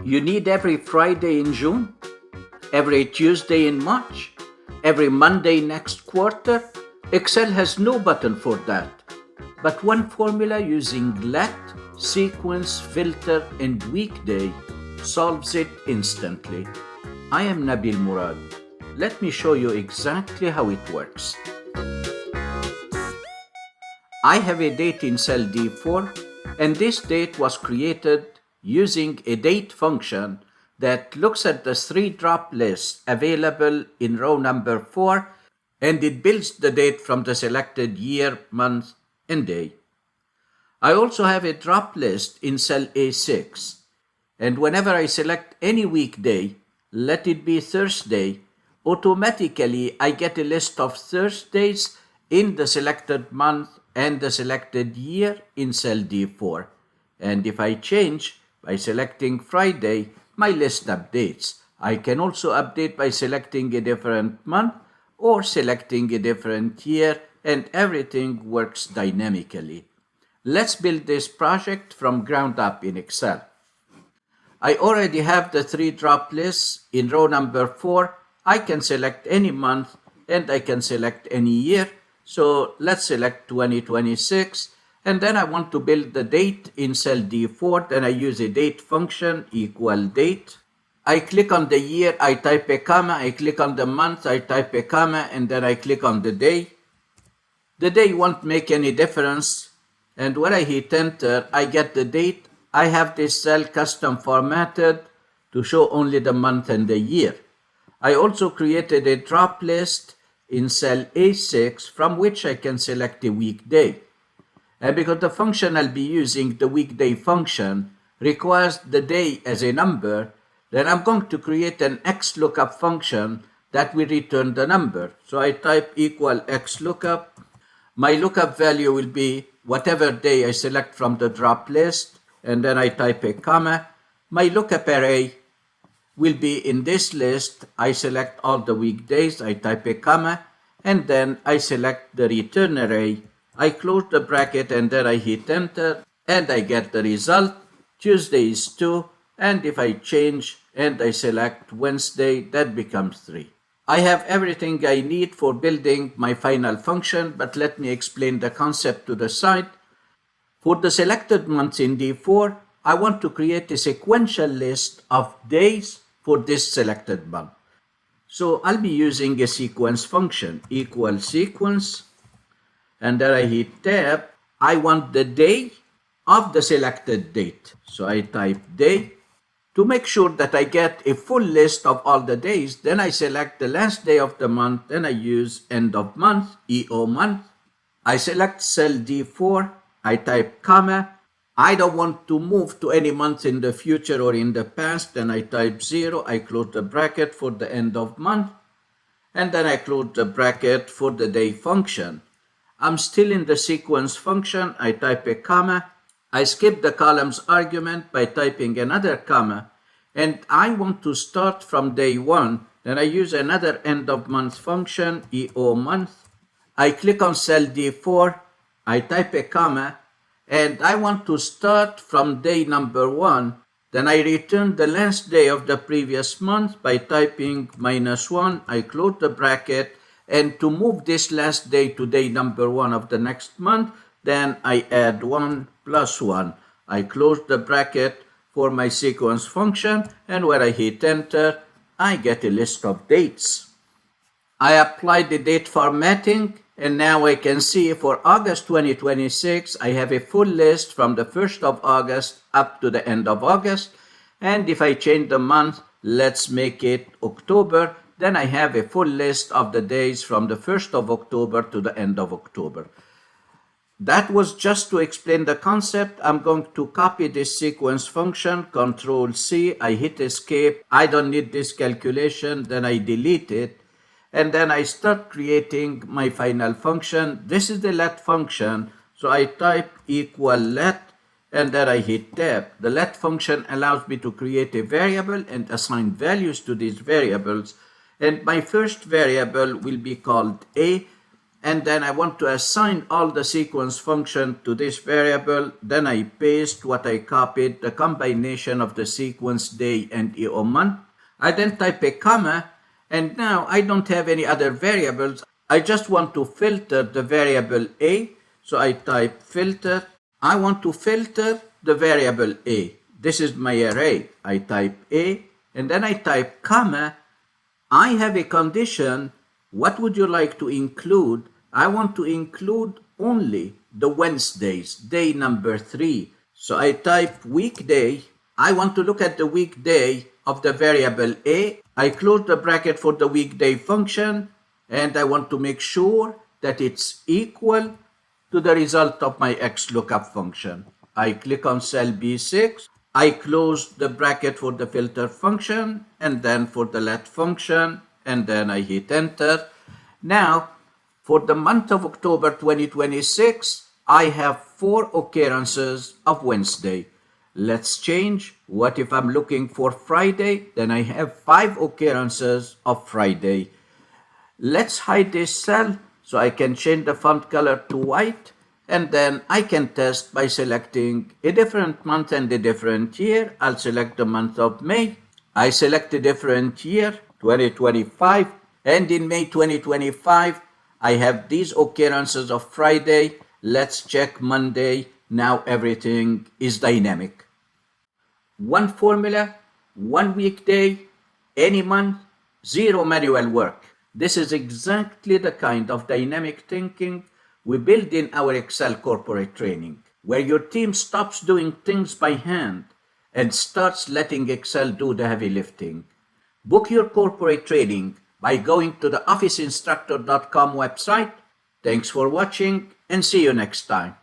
You need every Friday in June, every Tuesday in March, every Monday next quarter. Excel has no button for that, but one formula using let, sequence, filter, and weekday solves it instantly. I am Nabil Murad. Let me show you exactly how it works. I have a date in cell D4, and this date was created using a date function that looks at the 3 drop lists available in row number 4, and it builds the date from the selected year, month, and day. I also have a drop list in cell A6, and whenever I select any weekday, let it be Thursday, automatically I get a list of Thursdays in the selected month and the selected year in cell D4. And if I change by selecting Friday, my list updates. I can also update by selecting a different month or selecting a different year, and everything works dynamically. Let's build this project from ground up in Excel. I already have the 3 drop lists. In row number 4, I can select any month and I can select any year. So let's select 2026, and then I want to build the date in cell D4. Then I use a date function equal date. I click on the year, I type a comma. I click on the month, I type a comma, and then I click on the day. The day won't make any difference, and when I hit enter, I get the date. I have this cell custom formatted to show only the month and the year. I also created a drop list in cell A6 from which I can select a weekday. And because the function I'll be using, the weekday function, requires the day as a number, then I'm going to create an XLOOKUP function that will return the number. So I type equal XLOOKUP. My lookup value will be whatever day I select from the drop list, and then I type a comma. My lookup array will be in this list. I select all the weekdays, I type a comma, and then I select the return array. I close the bracket and then I hit enter, and I get the result. Tuesday is 2, and if I change and I select Wednesday, that becomes 3. I have everything I need for building my final function, but let me explain the concept to the side. For the selected months in D4, I want to create a sequential list of days for this selected month. So I'll be using a sequence function, equal sequence, and then I hit tab. I want the day of the selected date. So I type day. To make sure that I get a full list of all the days, then I select the last day of the month, then I use end of month, EOMONTH. I select cell D4, I type comma. I don't want to move to any month in the future or in the past, then I type 0, I close the bracket for the end of month, and then I close the bracket for the day function. I'm still in the sequence function, I type a comma, I skip the columns argument by typing another comma, and I want to start from day 1, then I use another end of month function, EOMONTH. I click on cell D4, I type a comma, and I want to start from day number 1. Then I return the last day of the previous month by typing -1. I close the bracket, and to move this last day to day number 1 of the next month, then I add 1 plus 1. I close the bracket for my sequence function, and when I hit enter, I get a list of dates. I apply the date formatting, and now I can see for August 2026, I have a full list from the 1st of August up to the end of August. And if I change the month, let's make it October, then I have a full list of the days from the 1st of October to the end of October. That was just to explain the concept. I'm going to copy this sequence function, Control C, I hit escape. I don't need this calculation, then I delete it. And then I start creating my final function. This is the let function. So I type equal let, and then I hit tab. The let function allows me to create a variable and assign values to these variables. And my first variable will be called A, and then I want to assign all the sequence function to this variable. Then I paste what I copied, the combination of the sequence day and EOMONTH. I then type a comma, and now I don't have any other variables. I just want to filter the variable A, so I type filter. I want to filter the variable A. This is my array. I type A, and then I type comma. I have a condition. What would you like to include? I want to include only the Wednesdays, day number 3. So I type weekday. I want to look at the weekday of the variable A. I close the bracket for the weekday function, and I want to make sure that it's equal to the result of my XLOOKUP function. I click on cell B6. I close the bracket for the filter function, and then for the let function, and then I hit enter. Now, for the month of October 2026, I have 4 occurrences of Wednesday. Let's change. What if I'm looking for Friday? Then I have 5 occurrences of Friday. Let's hide this cell so I can change the font color to white, and then I can test by selecting a different month and a different year. I'll select the month of May. I select a different year, 2025, and in May 2025, I have these occurrences of Friday. Let's check Monday. Now everything is dynamic. One formula, one weekday, any month, 0 manual work. This is exactly the kind of dynamic thinking we build in our Excel corporate training, where your team stops doing things by hand and starts letting Excel do the heavy lifting. Book your corporate training by going to the OfficeInstructor.com website. Thanks for watching, and see you next time.